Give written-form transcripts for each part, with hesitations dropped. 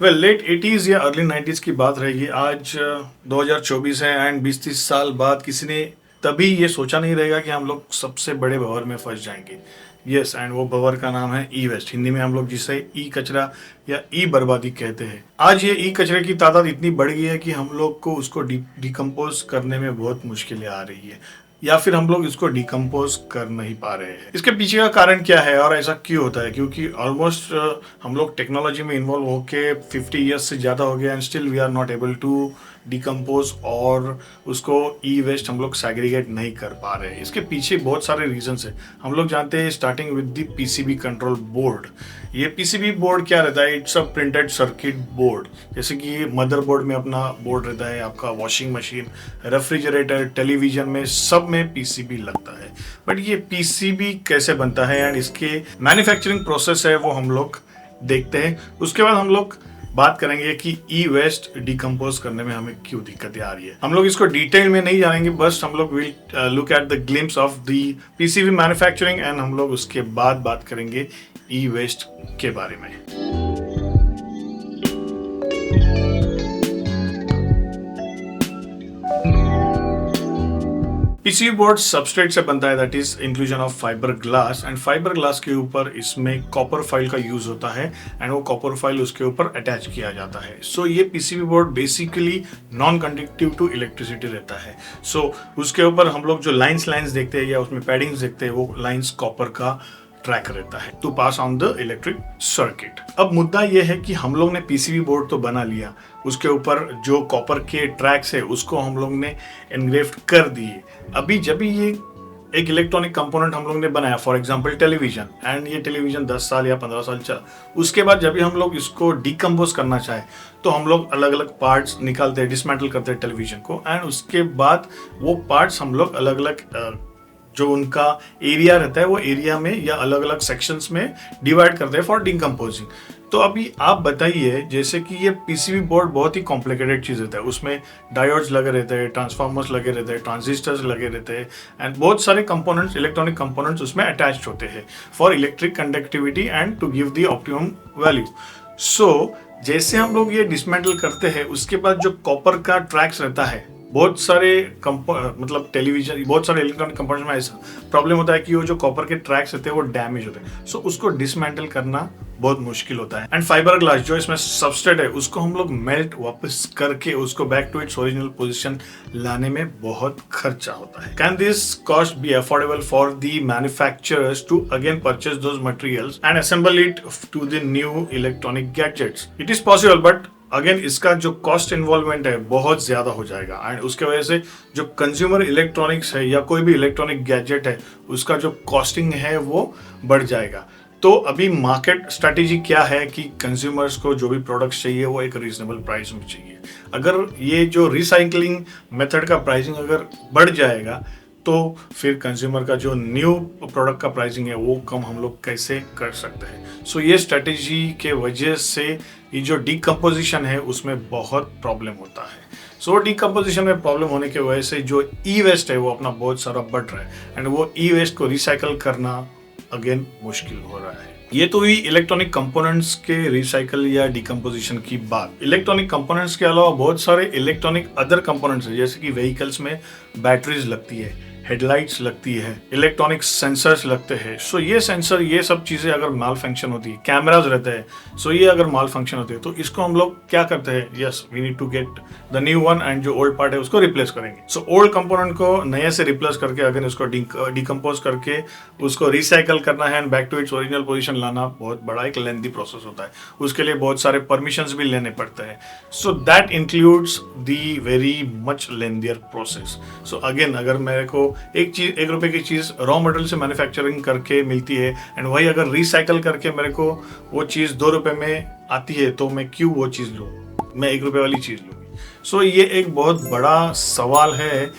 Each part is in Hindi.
लेट 80s या अर्ली 90s की बात रहेगी। आज 2024 है एंड 20-30 साल बाद किसी ने तभी ये सोचा नहीं रहेगा कि हम लोग सबसे बड़े भंवर में फंस जाएंगे। यस, एंड वो भंवर का नाम है ई वेस्ट। हिंदी में हम लोग जिसे ई कचरा या ई बर्बादी कहते हैं। आज ये ई कचरे की तादाद इतनी बढ़ गई है कि हम लोग को उसको डिकम्पोज करने में बहुत मुश्किलें आ रही है, या फिर हम लोग इसको डिकम्पोज कर नहीं पा रहे हैं। इसके पीछे का कारण क्या है और ऐसा क्यों होता है? क्योंकि ऑलमोस्ट हम लोग टेक्नोलॉजी में इन्वॉल्व होके 50 ईयर्स से ज़्यादा हो गया and still we are not able to decompose और उसको ई वेस्ट हम लोग सेग्रीगेट नहीं कर पा रहे हैं। इसके पीछे बहुत सारे रीजंस है। हम लोग जानते हैं starting with the PCB control board. ये पीसीबी बोर्ड क्या रहता है? It's a printed circuit board. जैसे कि मदरबोर्ड में अपना बोर्ड रहता है, आपका वॉशिंग मशीन, रेफ्रिजरेटर, टेलीविजन में सब में पीसीबी लगता है। बट ये पीसीबी कैसे बनता है एंड इसके मैन्युफैक्चरिंग प्रोसेस है वो हम लोग देखते हैं। उसके बाद हम लोग बात करेंगे कि ई वेस्ट डिकम्पोज करने में हमें क्यों दिक्कतें आ रही है। हम लोग इसको डिटेल में नहीं जानेंगे, बस हम लोग will look at the glimpse of the PCB manufacturing and हम लोग उसके बाद बात करेंगे ई वेस्ट के बारे में। पीसीबी बोर्ड सबस्ट्रेट से बनता है, that is inclusion of fibre glass. And fibre glass के ऊपर इसमें कॉपर फाइल का यूज होता है एंड वो कॉपर फाइल उसके ऊपर अटैच किया जाता है। सो ये PCB board basically non conductive to electricity रहता है। सो उसके ऊपर हम लोग जो लाइंस देखते हैं या उसमें पैडिंग्स देखते हैं, वो लाइंस कॉपर का ट्रैक रहता है to pass on the electric circuit. अब मुद्दा यह है कि हम लोग ने पीसीबी बोर्ड तो बना लिया, उसके ऊपर जो कॉपर के ट्रैक्स है उसको हम लोग ने एनग्रेव्ड कर दिए। अभी जब भी ये एक इलेक्ट्रॉनिक कंपोनेंट हम लोग ने बनाया, फॉर एग्जांपल टेलीविजन, एंड ये टेलीविजन 10 साल या 15 साल चला, उसके बाद जब भी हम लोग इसको डिकम्पोज करना चाहे तो हम लोग अलग अलग पार्ट्स निकालते हैं, डिसमेंटल करते हैं टेलीविजन को, एंड उसके बाद वो पार्ट्स हम लोग अलग अलग जो उनका एरिया रहता है वो एरिया में या अलग अलग सेक्शंस में डिवाइड करते हैं फॉर डिकम्पोजिंग। तो अभी आप बताइए, जैसे कि ये पीसीबी बोर्ड बहुत ही कॉम्प्लिकेटेड चीज़ रहता है, उसमें डायोड्स लगे रहते हैं, ट्रांसफार्मर्स लगे रहते हैं, ट्रांजिस्टर्स लगे रहते हैं एंड बहुत सारे कंपोनेंट्स, इलेक्ट्रॉनिक कंपोनेंट्स उसमें अटैच्ड होते हैं for electric conductivity and to give the optimum value. So जैसे हम लोग ये डिसमेंटल करते हैं, उसके बाद जो कॉपर का ट्रैक्स रहता है, बहुत सारे मतलब टेलीविजन, बहुत सारे इलेक्ट्रॉनिक कंपोनेंट्स में ऐसा प्रॉब्लम होता है कि वो जो कॉपर के ट्रैक्स होते हैं वो डैमेज होते हैं। सो उसको डिसमेंटल करना बहुत मुश्किल होता है। एंड फाइबर ग्लास जो इसमें सबस्ट्रेट है उसको हम लोग मेल्ट वापस करके उसको back to its original position लाने में बहुत खर्चा होता है। Can this cost be affordable for the manufacturers to again purchase those materials and assemble it to the new electronic gadgets? It is possible, but again इसका जो कॉस्ट इन्वॉल्वमेंट है बहुत ज़्यादा हो जाएगा एंड उसके वजह से जो कंज्यूमर इलेक्ट्रॉनिक्स है या कोई भी इलेक्ट्रॉनिक गैजेट है उसका जो कॉस्टिंग है वो बढ़ जाएगा। तो अभी मार्केट स्ट्रैटेजी क्या है कि कंज्यूमर्स को जो भी प्रोडक्ट्स चाहिए वो एक रीजनेबल प्राइस में चाहिए। अगर ये जो रिसाइकलिंग मेथड का प्राइसिंग अगर बढ़ जाएगा तो फिर कंज्यूमर का जो न्यू प्रोडक्ट का प्राइसिंग है वो कम हम लोग कैसे कर सकते हैं? सो ये स्ट्रेटेजी के वजह से ये जो डिकम्पोजिशन है उसमें बहुत प्रॉब्लम होता है। सो डिकम्पोजिशन में प्रॉब्लम होने की वजह से जो ई वेस्ट है वो अपना बहुत सारा बढ़ रहा है एंड वो ई वेस्ट को रिसाइकल करना अगेन मुश्किल हो रहा है। ये तो हुई इलेक्ट्रॉनिक कंपोनेंट्स के रिसाइकल या डिकम्पोजिशन की बात। इलेक्ट्रॉनिक कंपोनेंट्स के अलावा बहुत सारे इलेक्ट्रॉनिक अदर कंपोनेंट्स है, जैसे कि व्हीकल्स में बैटरीज लगती है, हेडलाइट्स लगती है, इलेक्ट्रॉनिक सेंसर्स लगते हैं। सो ये सेंसर, ये सब चीज़ें अगर माल फंक्शन होती है, कैमराज रहते हैं, सो ये अगर माल फंक्शन होते हैं तो इसको हम लोग क्या करते हैं? Yes, we need to get the new one and जो ओल्ड पार्ट है उसको रिप्लेस करेंगे। सो ओल्ड कंपोनेंट को नए से रिप्लेस करके अगर इसको डिकम्पोज करके उसको रिसाइकल करना है and back to its original position लाना बहुत बड़ा एक लेंथी प्रोसेस होता है। उसके लिए बहुत सारे परमिशंस भी लेने पड़ते हैं। So that includes the very much lengthier process. So again, अगर मेरे को एक चीज, 1 रुपए की चीज रॉ मटेरियल से मैन्युफैक्चरिंग करके मिलती है एंड वही अगर रिसाइकल करके मेरे को वो चीज 2 रुपए में आती है तो मैं क्यों वो चीज लूँ? मैं 1 रुपए वाली चीज लूँगी। सो ये एक बहुत बड़ा सवाल है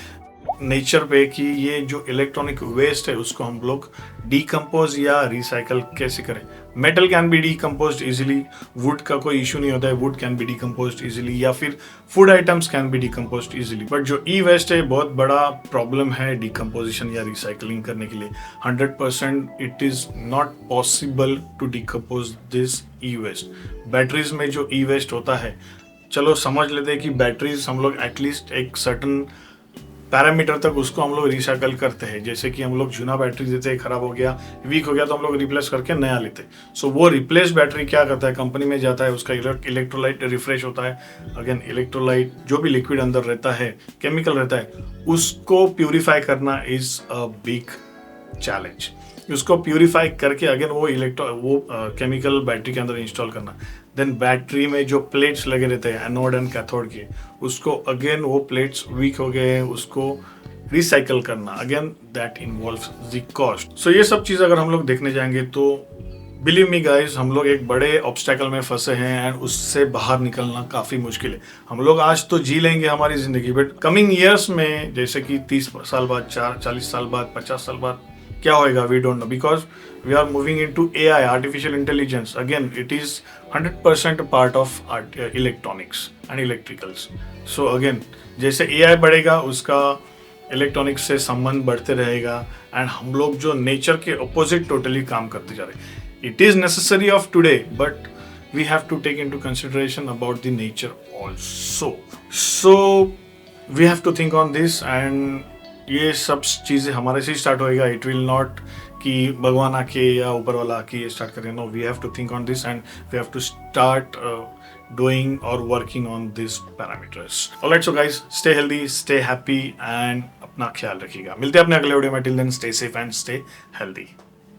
नेचर पे कि ये जो इलेक्ट्रॉनिक वेस्ट है उसको हम लोग डिकम्पोज या रिसाइकल कैसे करें। Metal can be decomposed easily, would का कोई इशू नहीं होता है, would can be decomposed easily, या फिर food items can be decomposed easily. But जो ई वेस्ट है बहुत बड़ा प्रॉब्लम है डिकम्पोजिशन या रिसाइकलिंग करने के लिए। 100% it is not possible to decompose this E waste. Batteries में जो ई वेस्ट होता है, चलो समझ लेते हैं कि बैटरीज हम लोग एटलीस्ट एक सर्टन पैरामीटर तक उसको हम लोग रिसाइकल करते हैं। जैसे कि हम लोग जूना बैटरी देते हैं, खराब हो गया, वीक हो गया, तो हम लोग रिप्लेस करके नया लेते हैं। सो वो रिप्लेस बैटरी क्या करता है, कंपनी में जाता है, उसका इलेक्ट्रोलाइट रिफ्रेश होता है। अगेन इलेक्ट्रोलाइट जो भी लिक्विड अंदर रहता है, केमिकल रहता है, उसको प्यूरिफाई करना इज अ बिग चैलेंज। उसको प्यूरिफाई करके अगेन वो केमिकल बैटरी के अंदर इंस्टॉल करना। देन बैटरी में जो प्लेट्स लगे रहते हैं एनोड एंड कैथोड के, उसको अगेन वो प्लेट्स वीक हो गए हैं, उसको रिसाइकल करना, again that involves the cost. So ये सब चीज़ अगर हम लोग देखने जाएंगे तो बिलीव मी गाइस, हम लोग एक बड़े ऑब्स्टेकल में फंसे हैं एंड उससे बाहर निकलना काफ़ी मुश्किल है। हम लोग आज तो जी लेंगे हमारी ज़िंदगी, बट कमिंग ईयर्स में, जैसे कि 30 साल बाद, 40 साल बाद, 50 साल बाद क्या होएगा, we don't know, because we are moving into AI, artificial intelligence. Again it is 100% part of electronics and electricals. So again जैसे AI बढ़ेगा, उसका इलेक्ट्रॉनिक्स से संबंध बढ़ते रहेगा एंड हम लोग जो नेचर के अपोजिट टोटली काम करते जा रहे हैं। It is necessary of today, but we have to take into consideration about the nature also. So we have to think on this, and ये सब चीज़ें हमारे से स्टार्ट होएगा। इट विल नॉट कि भगवान आके या ऊपर वाला आके ये स्टार्ट करें। No, we have to think on this and we have to start doing और working on this parameters. Alright, so guys, stay healthy, stay happy and अपना ख्याल रखिएगा। मिलते हैं अपने अगले वीडियो में। Till then stay safe and stay healthy.